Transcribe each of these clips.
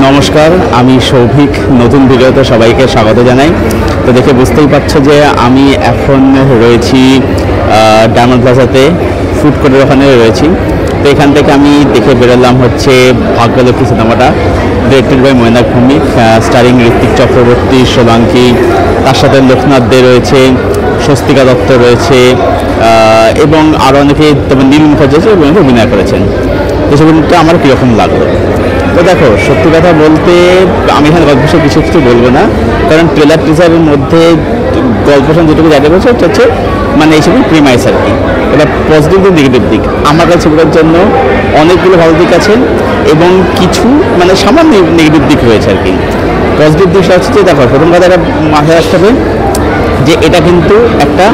নমস্কার, আমি সৌভিক। নতুন ভিডিওতে সবাইকে স্বাগত জানাই। তো দেখে বুঝতেই পারছো যে আমি এখন রয়েছি ডায়মন্ড প্লাজাতে, ফুড কোর্টের ওখানে রয়েছি। তো এখান থেকে আমি দেখে বেরোলাম হচ্ছে ভাগ্যলক্ষ্মী সিনেমাটা, directed by Mainak Bhowmik, starring Ritwik Chakraborty, Solanki, তার সাথে লোকনাথ দে রয়েছে, স্বস্তিকা দত্ত রয়েছে এবং আরও অনেকে, তবে নীল মুখার্জি অভিনয় করেছেন। তো সেগুলোটা আমার কীরকম লাগলো? তো দেখো, সত্যি কথা বলতে আমি এখানে গল্প কিছু কিছু বলবো না, কারণ ট্রেলার টিজারের মধ্যে গল্প যেটুকু জায়গা বলছে ওটা হচ্ছে মানে এই ছবির প্রিমাইস আর কি। এটা পজিটিভ দিক, নেগেটিভ দিক। আমার কাছে ছবিটার জন্য অনেকগুলো ভালো দিক আছে এবং কিছু মানে সামান্য নেগেটিভ দিক রয়েছে আর কি। পজিটিভ দিকটা হচ্ছে যে দেখো, প্রথম কথা একটা মাথায় রাখতে হবে যে এটা কিন্তু একটা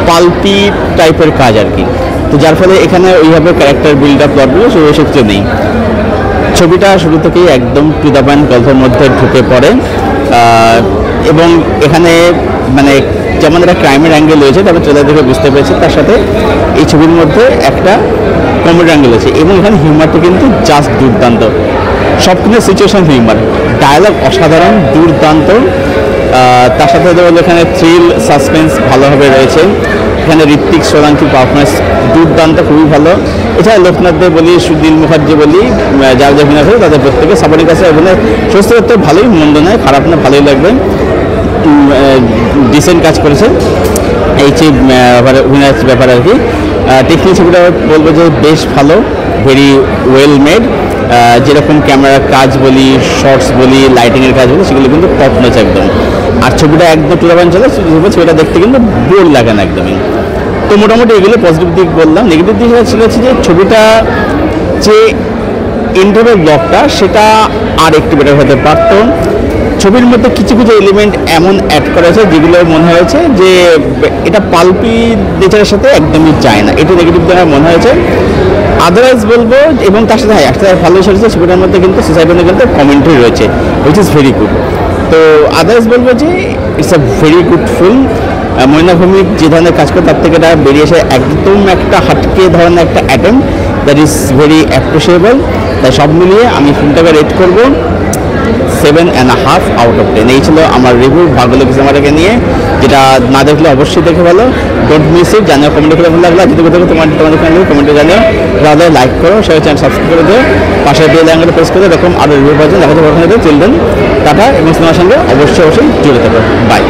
পাল্পি টাইপের কাজ আর কি। তো যার ফলে এখানে ওইভাবে ক্যারেক্টার বিল্ড আপ প্লটগুলো সেক্ষেত্রে নেই। ছবিটা শুরু থেকেই একদম টু দ্য পয়েন্ট গল্পের মধ্যে ঢুকে পড়ে এবং এখানে মানে যেমন একটা ক্রাইমের অ্যাঙ্গেল রয়েছে, তবে ট্রেলার দেখে বুঝতে পেরেছি, তার সাথে এই ছবির মধ্যে একটা কমেডি অ্যাঙ্গেল রয়েছে এবং এখানে হিউমারটা কিন্তু জাস্ট দুর্দান্ত। সব কিন্তু সিচুয়েশন হিউমার, ডায়ালগ অসাধারণ, দুর্দান্ত। তার সাথে এখানে থ্রিল সাসপেন্স ভালোভাবে রয়েছে। এখানে ঋত্বিক, সোলাঙ্কির পারফরমেন্স দুর্দান্ত, খুবই ভালো। এছাড়া লোকনাথ দে বলি, নীল মুখার্জি বলি, যারা যে অভিনয় করে তাদের প্রত্যেকে সাপোর্টিং কাছে অভিনয় সুস্থ করতে ভালোই, মন্দ নয়, খারাপ না, ভালোই লাগবে, ডিসেন্ট কাজ করেছে এই যে অভিনয়ের ব্যাপারে আর কি। টেকনিক ছবিটা বলবো যে বেশ ভালো, ভেরি ওয়েল মেড। যেরকম ক্যামেরার কাজ বলি, শর্টস বলি, লাইটিংয়ের কাজ বলি, সেগুলো কিন্তু টপ নচ একদম। আর ছবিটা একদম টুরাবান চলে, ছবিটা দেখতে কিন্তু বোর লাগে না একদমই। তো মোটামুটি এগুলো পজিটিভ দিক বললাম। নেগেটিভ দিক ছিল যে ছবিটা যে ইন্টারভেল ব্লকটা সেটা আর একটু বেটার হতে পারতো। ছবির মধ্যে কিছু কিছু এলিমেন্ট এমন অ্যাড করা হয়েছে যেগুলো মনে হয়েছে যে এটা পাল্পি নেচারের সাথে একদমই যায় না, এটা নেগেটিভ দ্বারা মনে হয়েছে। আদারওয়াইজ বলবো, এবং তার সাথে একটা ভালো বিষয় হচ্ছে ছবিটার মধ্যে কিন্তু সোসাইটির কিন্তু কমেন্ট্রি রয়েছে, হুইচ ইজ ভেরি গুড। তো আদারওয়াইজ বলবো যে it's a very good film. Mainak Bhowmik যে ধরনের কাজ করে তার থেকে এটা বেরিয়ে এসে একদম একটা হাটকে ধরনের একটা attempt, that is very appreciable. তাই সব মিলিয়ে আমি ফিল্মটাকে রেট করবো 7.5 আউট অফ 10। এই ছিল আমার রিভিউ ভাগ্যলক্ষ্মী সিনেমাটাকে নিয়ে, যেটা না দেখলে অবশ্যই দেখে ভালো। Don't miss it. জানিও কমেন্টে করে ভালো লাগলো, যদি কোথাও তোমাদের কমেন্টে জানিও, তাহলে লাইক করো, সবাই চ্যানেল সাবস্ক্রাইব করে দিও, পাশে বেল আইকনটা প্রেস করে এরকম আরও রিভিউ পাচ্ছেন। দেখা যাবে ওখানে চিলড্রেন টাটা, এবং সিনেমার সঙ্গে অবশ্যই জুড়ে থাকো। বাই।